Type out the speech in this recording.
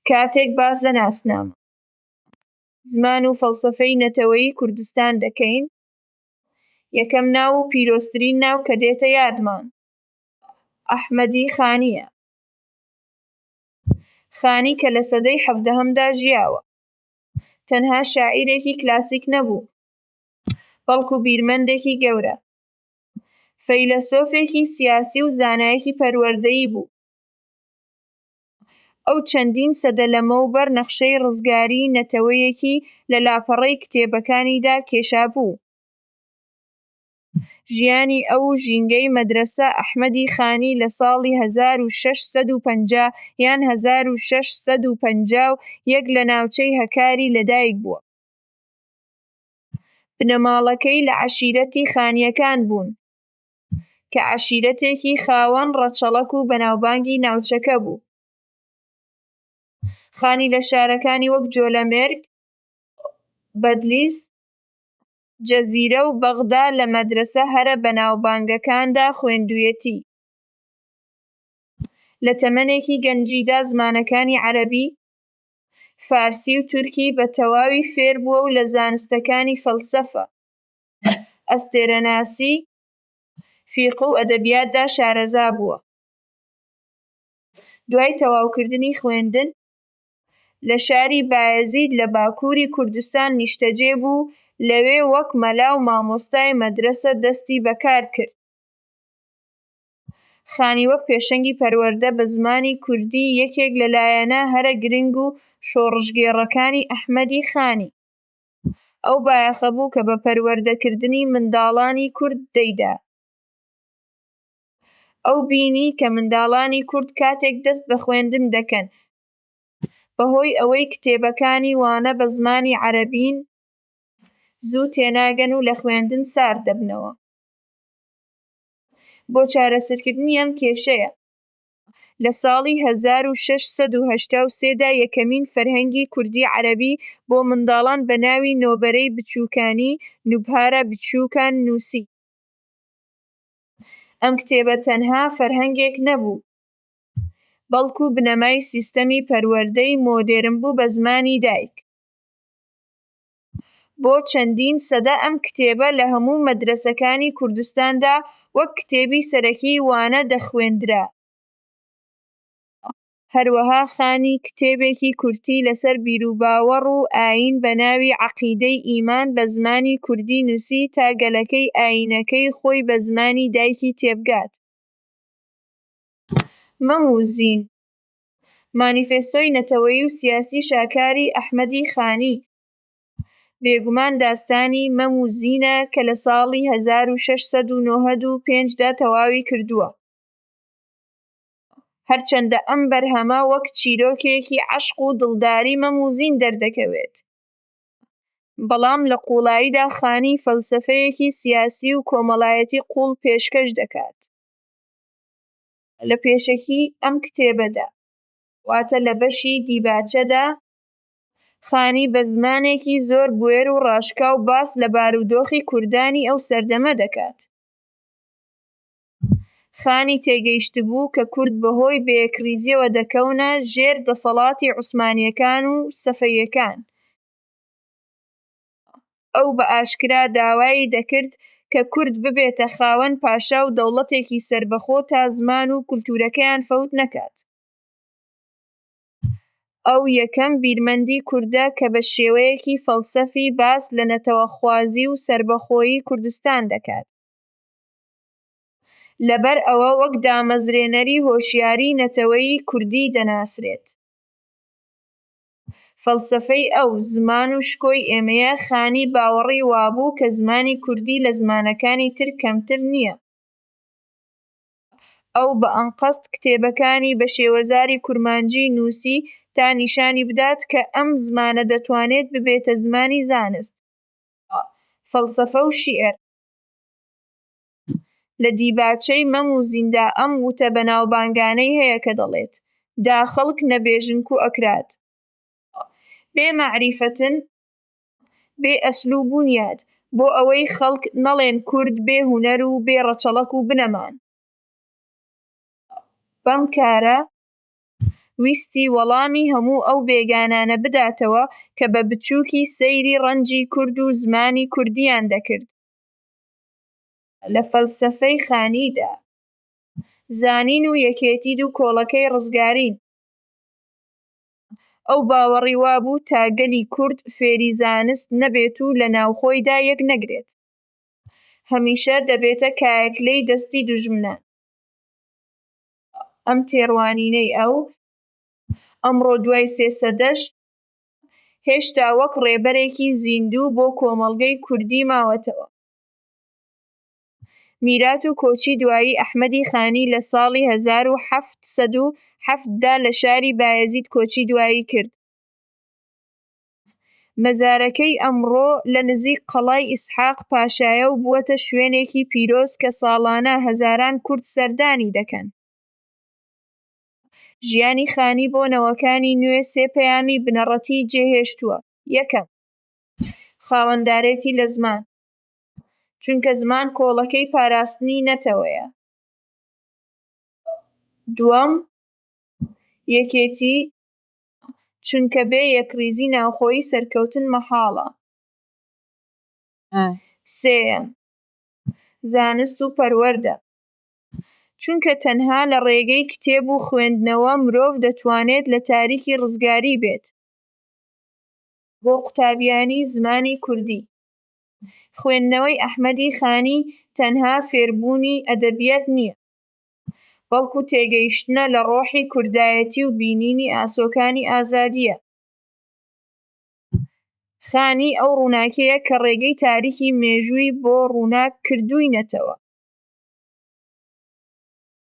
کاتێک باس لە ناسنامە زمان و فەلسەفەی نەتەوەیی کوردستان دەکەین، یەکەم ناو و پیرۆزترین ناو کە دێتە یادمان ئەحمەدی خانییە. خانی کە لە سەدەی 17هەمدا ژیاوە، تەنها شاعیرێکی کلاسیک نەبوو، بەڵکو بیرمەندێکی گەورە، فەیلسۆفێکی سیاسی و زانایەکی پەروەردەیی بوو. ئەو چەندین سەدە لەمەوبەر نەخشەی ڕزگاریی نەتەوەیەکی لە لاپەڕەی کتێبەکانیدا کێشابوو. ژیانی ئەو ژینگەی مەدرەسە ئەحمەدی خانی لە ساڵی 1650 یان 1651 لە ناوچەی هەکاری لەدایک بووە. بنەماڵەکەی لە عەشیرەتی خانیەکان بوون کە عەشیرەتێکی خاوەن ڕەچەڵەک و بەناوبانگی ناوچەکە بوو. خانی لە شارەکانی وەک جۆلەمێرگ، بەدلیس، جەزیرە و بەغدا لە مەدرەسە هەرە بەناوبانگەکاندا خوێندوویەتی. لە تەمەنێکی گەنجیدا زمانەکانی عەرەبی، فارسی و تورکی بە تەواوی فێر بووە و لە زانستەکانی فەلسەفە، ئەستێرەناسی، فیقه و ئەدەبیاتدا شارەزا بووە. دوای تەواوکردنی خوێندن، لە شاری بایەزید لە باکووری کوردستان نیشتەجێ بوو، لەوێ وەک مەلا و مامۆستای مەدرەسە دەستی بەکار کرد. خانی وەک پێشەنگی پەروەردە بە زمانی کوردی یەکێک لە لایەنە هەرە گرنگ و شۆڕژگێڕەکانی ئەحمەدی خانی، ئەو بایەخە بوو کە بە پەروەردەکردنی منداڵانی کورد دەیدا. ئەو بینی کە منداڵانی کورد کاتێک دەست بە خوێندن دەکەن بەهۆی ئەوەی کتێبەکانی وانە بە زمانی عەرەبین، زوو تێناگەن و لە خوێندن سارد دەبنەوە. بۆ چارەسەرکردنی ئەم کێشەیە، لە ساڵی 1683 دا یەکەمین فەرهەنگی کوردی عەرەبی بۆ منداڵان بە ناوی نۆبەرەی بچووکانی نوبهارە بچووکان نووسی. ئەم کتێبە تەنها فەرهەنگێک نەبوو، بەڵکو بنەمای سیستەمی پەروەردەی مۆدێرن بوو بە زمانی دایک. بۆ چەندین سەدە ئەم کتێبە لە هەموو مەدرەسەکانی کوردستاندا وەک کتێبی سەرەکی وانە دەخوێندرا. هەروەها خانی کتێبێکی کورتی لەسەر بیرروباوەڕ و ئاین بە ناوی عەقیدەی ئیمان بە زمانی کوردی نووسی تا گەلەکەی ئاینەکەی خۆی بە زمانی دایکی تێبگات. مەم و زین، مانیفێستۆی نەتەوەیی و سیاسی شاکاری ئەحمەدی خانی، بێگومان داستانی مەم و زینە کە لە ساڵی 1695 دا تەواوی کردووە. هەرچەندە ئەم بەرهەمە وەک چیرۆکێکی عەشق و دڵداری مەم و زین دەردەکەوێت، بەڵام لە قوڵاییدا خانی فەلسەفەیەکی سیاسی و کۆمەڵایەتی قوڵ پێشکەش دەکات. لە پێشەکی ئەم کتێبەدا، واتە لە بەشی دیباچەدا، خانی بە زمانێکی زۆر بوێر و ڕاشکاو باس لە بارودۆخی کوردانی ئەو سەردەمە دەکات. خانی تێگەیشتبوو کە کورد بەهۆی بەیەکریزییەوە دەکەونە ژێر دەسەڵاتی عوسمانیەکان و سەفەویەکان. ئەو بە ئاشکرا داوای دەکرد کە کورد ببێتە خاوەن پاشا و دەوڵەتێکی سەربەخۆ تا زمان و کولتوورەکەیان فەوت نەکات. ئەو یەکەم بیرمەندی کوردە کە بە شێوەیەکی فەلسەفی باس لە نەتەوەخوازی و سەربەخۆیی کوردستان دەکات. لەبەر ئەوە وەک دامەزرێنەری هۆشیاریی نەتەوەیی کوردی دەناسرێت. فەلسەفەی ئەو زمان و شکۆی ئێمەیە خانی باوەڕی وابوو کە زمانی کوردی لە زمانەکانی تر کەمتر نییە. ئەو بە ئەنقەست کتێبەکانی بە شێوەزاری کورمانجی نووسی تا نیشانی بدات کە ئەم زمانە دەتوانێت ببێتە زمانی زانست، فەلسەفە و شیعر. لە دیباچەی مەم و زیندا ئەم وتە بەناوبانگانەی هەیە کە دەڵێت: دا خەڵک نەبێژن کو ئەکراد، بێ مەعریفەتن، بێ ئەسلوب و بونیاد، بۆ ئەوەی خەڵک نەڵێن کورد بێ هونەر و بێ ڕەچەڵەک و بنەمان. بەم کارە ویستی وەڵامی هەموو ئەو بێگانانە بداتەوە کە بە بچووکی سەیری ڕەنجی کورد و زمانی کوردییان دەکرد. لە فەلسەفەی خانیدا زانین و یەکێتی دوو کۆڵەکەی ڕزگارین. ئەو باوەڕی وابوو تا گەلی کورد فێری زانست نەبێت و لە ناوخۆیدا یەک نەگرێت، هەمیشە دەبێتە کایەکلەی دەستی دوژمنان. ئەم تێڕوانینەی ئەمڕۆ دوای 3 سەدەش هێشتا وەک ڕێبەرێکی زیندوو بۆ کۆمەڵگەی کوردی ماوەتەوە. میرات و کۆچی دوایی ئەحمەدی خانی لە ساڵی 1707 دا لە شاری بایەزید کۆچی دوایی کرد. مەزارەکەی ئەمڕۆ لە نزیک قەڵای ئیسحاق پاشایە و بووەتە شوێنێکی پیرۆز کە ساڵانە هەزاران کورد سەردانی دەکەن. ژیانی خانی بۆ نەوەکانی نوێ 3 پەیامی بنەڕەتی جێهێشتووە. یەکەم، خاوەندارێتی لە زمان، چونکە زمان کۆڵەکەی پاراستنی نەتەوەیە. دووەم، یەکێتی، چونکە بێ یەکریزی ناوخۆیی سەرکەوتن مەحاڵە. سێیەم، زانست و پەروەردە، چونکە تەنها لە ڕێگەی کتێب و خوێندنەوە مرۆڤ دەتوانێت لە تاریکی ڕزگاری بێت. بۆ قوتابیانی زمانی کوردی، خوێندنەوەی ئەحمەدی خانی تەنها فێربوونی ئەدەبیات نییە، بەڵکو تێگەیشتنە لە ڕۆحی کوردایەتی و بینینی ئاسۆکانی ئازادیە. خانی ئەو ڕووناکیەیە کە ڕێگەی تاریکی مێژووی بۆ ڕووناک کردووینەتەوە.